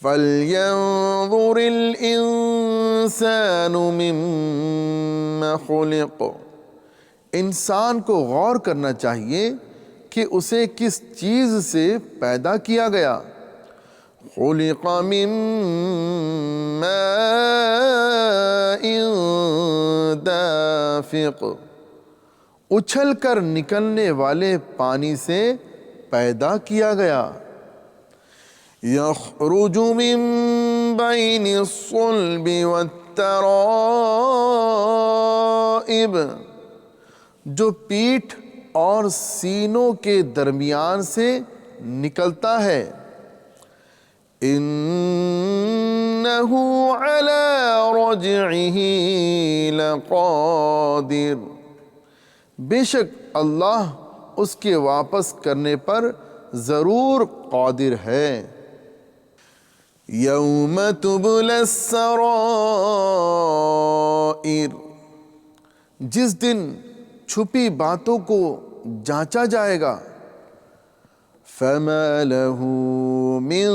فَلْيَنظُرِ الْإِنسَانُ مِمَّ خُلِقَ، انسان کو غور کرنا چاہیے کہ اسے کس چیز سے پیدا کیا گیا۔ خُلِقَ مِن مَاءٍ دَافِقٍ، اچھل کر نکلنے والے پانی سے پیدا کیا گیا۔ یخرج من بین الصلب والترائب، جو پیٹھ اور سینوں کے درمیان سے نکلتا ہے۔ انہ علی رجعہ لقادر، بے شک اللہ اس کے واپس کرنے پر ضرور قادر ہے۔ یوم تبلی السرائر، جس دن چھپی باتوں کو جانچا جائے گا۔ فما له من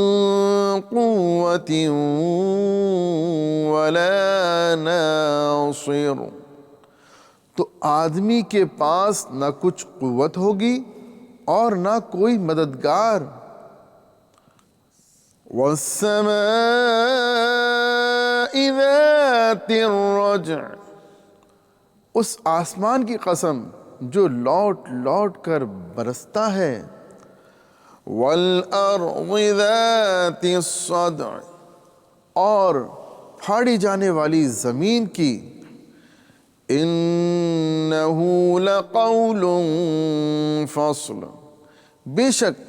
قوة ولا ناصر، تو آدمی کے پاس نہ کچھ قوت ہوگی اور نہ کوئی مددگار۔ والسماء ذات الرجع، اس آسمان کی قسم جو لوٹ لوٹ کر برستا ہے۔ والارض ذات الصدع، اور پھاڑی جانے والی زمین کی۔ انہ لقول فصل، بے شک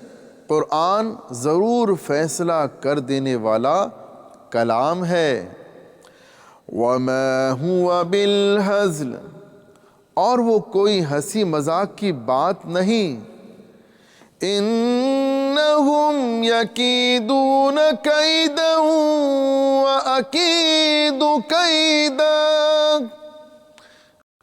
قرآن ضرور فیصلہ کر دینے والا کلام ہے۔ وما هو بالہزل، اور وہ کوئی ہنسی مذاق کی بات نہیں۔ انہم یکیدون کیدا واکید کیدا،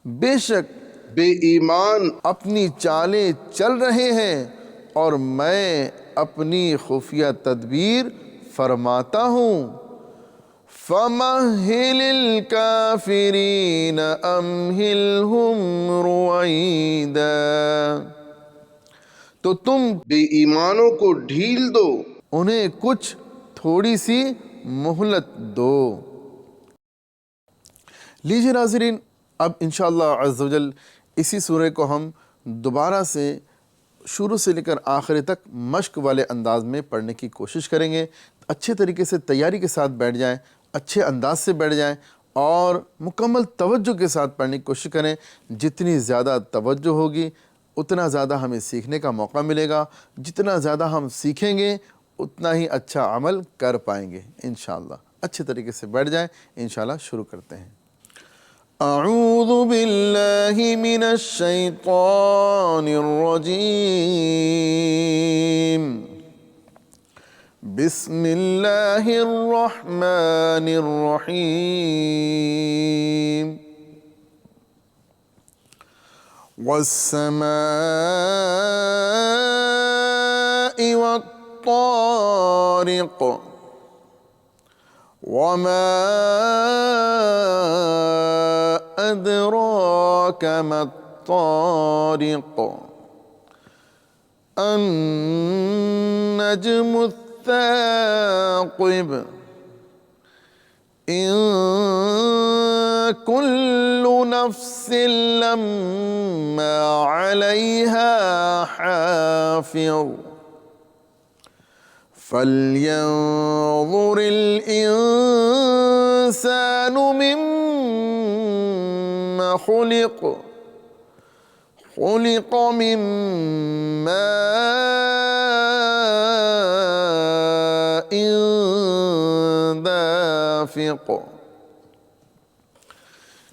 بے شک بے ایمان اپنی چالیں چل رہے ہیں اور میں اپنی خفیہ تدبیر فرماتا ہوں۔ فَمَهِّلِ الْكَافِرِينَ أَمْهِلْهُمْ رُوَيْدًا، تو تم بے ایمانوں کو ڈھیل دو، انہیں کچھ تھوڑی سی مہلت دو۔ لیجیے ناظرین، اب انشاءاللہ عز و جل اسی سورہ کو ہم دوبارہ سے شروع سے لے کر آخر تک مشق والے انداز میں پڑھنے کی کوشش کریں گے۔ اچھے طریقے سے تیاری کے ساتھ بیٹھ جائیں، اچھے انداز سے بیٹھ جائیں اور مکمل توجہ کے ساتھ پڑھنے کی کوشش کریں۔ جتنی زیادہ توجہ ہوگی اتنا زیادہ ہمیں سیکھنے کا موقع ملے گا، جتنا زیادہ ہم سیکھیں گے اتنا ہی اچھا عمل کر پائیں گے انشاءاللہ۔ اچھے طریقے سے بیٹھ جائیں، انشاءاللہ شروع کرتے ہیں۔ اعوذ باللہ من الشیطان الرجیم، بسم اللہ الرحمن الرحیم۔ والسماء والطارق، وما أدراك ما الطارق، النجم الثاقب، إن كل نفس لما عليها حافظ، فلينظر الإنسان مما خلق، خلق من ماء دافق،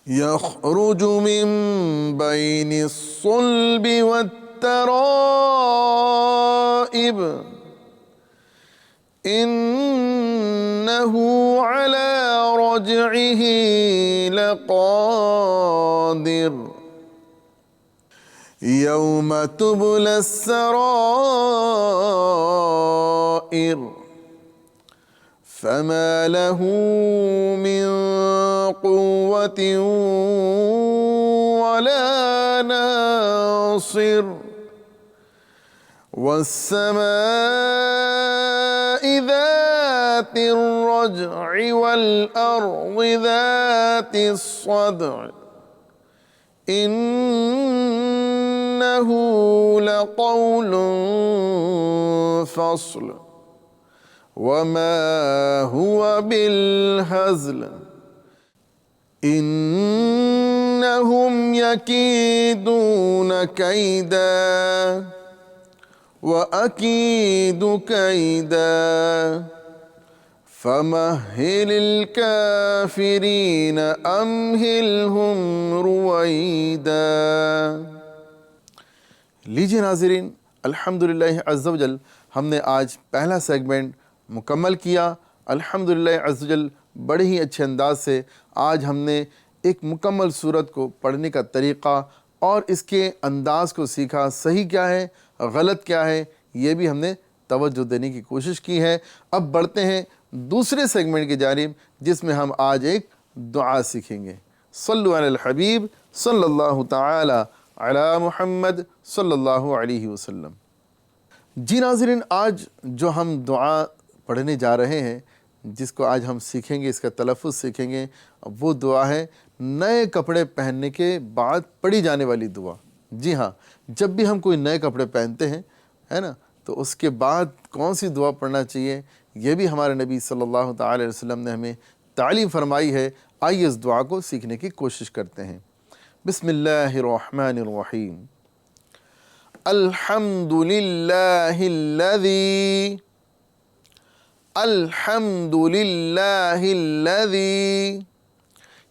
يخرج من بين الصلب والترائب، إنه على رجعه لقادر، يوم تبلى السرائر، فما له من قوة ولا ناصر، والسماء ذات الرجع والأرض ذات الصدع، إنه لقول فصل، وما هو بالهزل، إنهم يكيدون كيدا وأكيد كيدا، فمهل الكافرين أمهلهم رويدا۔ لیجیے ناظرین، الحمدللہ عز و جل ہم نے آج پہلا سیگمنٹ مکمل کیا۔ الحمدللہ عز و جل بڑے ہی اچھے انداز سے آج ہم نے ایک مکمل سورت کو پڑھنے کا طریقہ اور اس کے انداز کو سیکھا، صحیح کیا ہے غلط کیا ہے یہ بھی ہم نے توجہ دینے کی کوشش کی ہے۔ اب بڑھتے ہیں دوسرے سیگمنٹ کی جانب جس میں ہم آج ایک دعا سیکھیں گے۔ صلو علی الحبیب صلی اللہ تعالی علی محمد صلی اللہ علیہ وسلم۔ جی ناظرین، آج جو ہم دعا پڑھنے جا رہے ہیں، جس کو آج ہم سیکھیں گے، اس کا تلفظ سیکھیں گے، وہ دعا ہے نئے کپڑے پہننے کے بعد پڑھی جانے والی دعا۔ جی ہاں، جب بھی ہم کوئی نئے کپڑے پہنتے ہیں ہے نا، تو اس کے بعد کون سی دعا پڑھنا چاہیے یہ بھی ہمارے نبی صلی اللہ تعالی علیہ وسلم نے ہمیں تعلیم فرمائی ہے۔ آئیے اس دعا کو سیکھنے کی کوشش کرتے ہیں۔ بسم اللہ الرحمن الرحیم۔ الحمد للہ الذی الحمد للہ الذی۔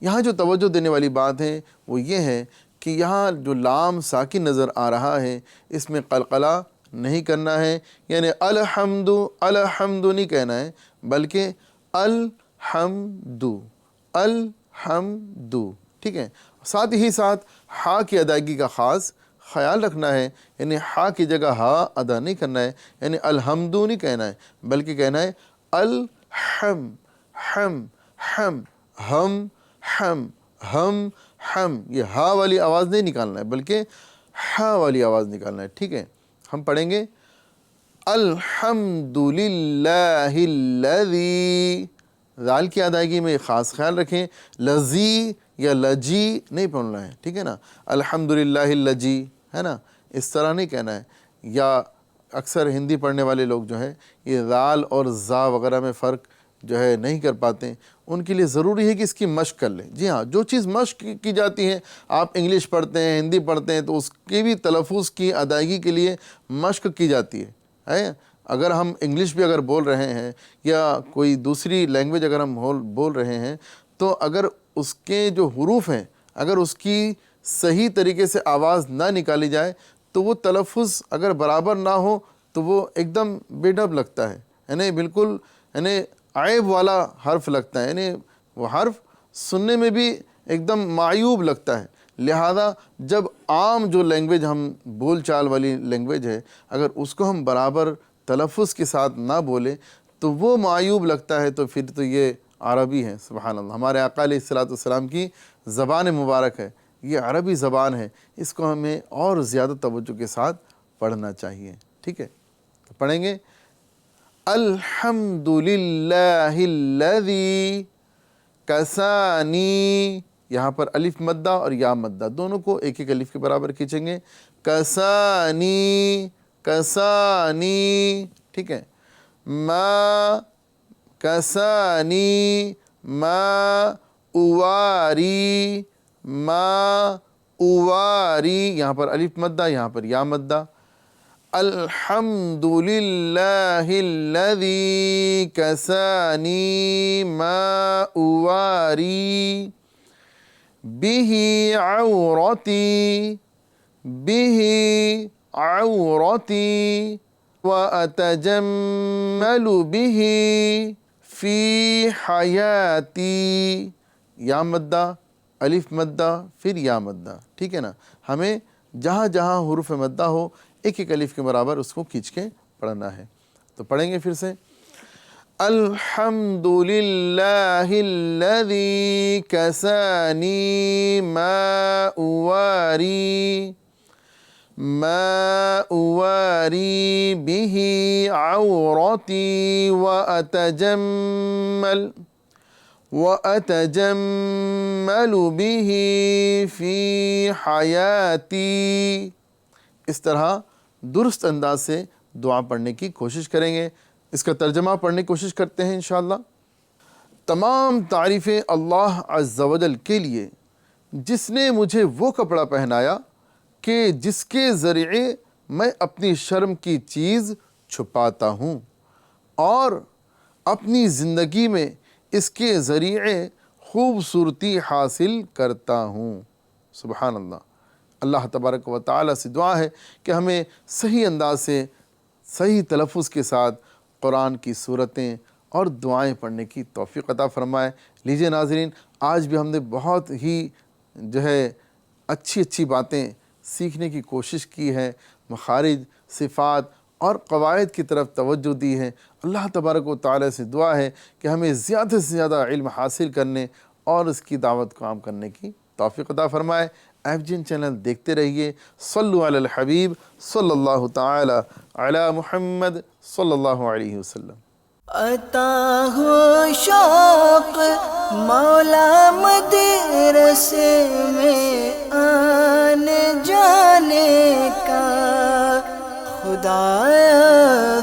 یہاں جو توجہ دینے والی بات ہے وہ یہ ہے کہ یہاں جو لام ساکن نظر آ رہا ہے اس میں قلقلہ نہیں کرنا ہے، یعنی الحمد الحمد نہیں کہنا ہے، بلکہ الحمد الحمد، ٹھیک ہے۔ ساتھ ہی ساتھ ہا کی ادائیگی کا خاص خیال رکھنا ہے، یعنی ہا کی جگہ ہا ادا نہیں کرنا ہے، یعنی الحمد نہیں کہنا ہے، بلکہ کہنا ہے الحم ہم ہم ہم ہم ہم ہم۔ یہ ہا والی آواز نہیں نکالنا ہے بلکہ ہا والی آواز نکالنا ہے، ٹھیک ہے۔ ہم پڑھیں گے الحمد للہ الذی، ذال کی ادائیگی میں خاص خیال رکھیں، لذی یا لجی نہیں پڑھنا ہے، ٹھیک ہے نا۔ الحمد للہ الذی ہے نا، اس طرح نہیں کہنا ہے۔ یا اکثر ہندی پڑھنے والے لوگ جو ہیں یہ ذال اور زا وغیرہ میں فرق جو ہے نہیں کر پاتے، ان کے لیے ضروری ہے کہ اس کی مشق کر لیں۔ جی ہاں، جو چیز مشق کی جاتی ہے، آپ انگلش پڑھتے ہیں، ہندی پڑھتے ہیں، تو اس کی بھی تلفظ کی ادائیگی کے لیے مشق کی جاتی ہے۔ اگر ہم انگلش بھی اگر بول رہے ہیں یا کوئی دوسری لینگویج اگر ہم بول رہے ہیں، تو اگر اس کے جو حروف ہیں اگر اس کی صحیح طریقے سے آواز نہ نکالی جائے تو وہ تلفظ اگر برابر نہ ہو تو وہ ایک دم بے ڈب لگتا ہے، یعنی بالکل یعنی عیب والا حرف لگتا ہے، یعنی وہ حرف سننے میں بھی ایک دم معیوب لگتا ہے۔ لہذا جب عام جو لینگویج ہم بول چال والی لینگویج ہے، اگر اس کو ہم برابر تلفظ کے ساتھ نہ بولیں تو وہ معیوب لگتا ہے، تو پھر تو یہ عربی ہے۔ سبحان اللہ، ہمارے آقا علیہ السلام کی زبان مبارک ہے، یہ عربی زبان ہے، اس کو ہمیں اور زیادہ توجہ کے ساتھ پڑھنا چاہیے، ٹھیک ہے۔ تو پڑھیں گے الحمد للہ الذی کسانی، یہاں پر الف مدہ اور یا مدہ دونوں کو ایک ایک الف کے برابر کھینچیں گے، کسانی کسانی، ٹھیک ہے۔ ما کسانی ما اواری ما اواری، یہاں پر الف مدہ یہاں پر یا مدہ۔ الحمد للہ الذی کسانی ما اواری بہ عورتی بہ عورتی واتجمل بہ فی حیاتی، یا مدہ الف مدہ پھر یا مدہ، ٹھیک ہے نا۔ ہمیں جہاں جہاں حروف مدہ ہو ایک ایک الف کے برابر اس کو کھینچ کے پڑھنا ہے۔ تو پڑھیں گے پھر سے الحمد للہ الذی کسانی ما اواری ما اواری بہ عورتی وَأَتَجَمَّلُ بِهِ فِي حَيَاتِي۔ اس طرح درست انداز سے دعا پڑھنے کی کوشش کریں گے۔ اس کا ترجمہ پڑھنے کی کوشش کرتے ہیں انشاءاللہ۔ تمام تعریفیں اللہ عز و جل کے لیے جس نے مجھے وہ کپڑا پہنایا کہ جس کے ذریعے میں اپنی شرم کی چیز چھپاتا ہوں اور اپنی زندگی میں اس کے ذریعے خوبصورتی حاصل کرتا ہوں۔ سبحان اللہ۔ اللہ تبارک و تعالی سے دعا ہے کہ ہمیں صحیح انداز سے صحیح تلفظ کے ساتھ قرآن کی صورتیں اور دعائیں پڑھنے کی توفیق عطا فرمائے۔ لیجئے ناظرین، آج بھی ہم نے بہت ہی اچھی باتیں سیکھنے کی کوشش کی ہے، مخارج، صفات اور قواعد کی طرف توجہ دی ہے۔ اللہ تبارک و تعالی سے دعا ہے کہ ہمیں زیادہ سے زیادہ علم حاصل کرنے اور اس کی دعوت کو عام کرنے کی توفیق عطا فرمائے۔ FGN چینل دیکھتے رہیے۔ صلو علی الحبیب صلی اللہ تعالی علی محمد صلی اللہ علیہ وسلم۔
عطا ہو شوق مولا مدرسے میں آنے جانے کا، خدایا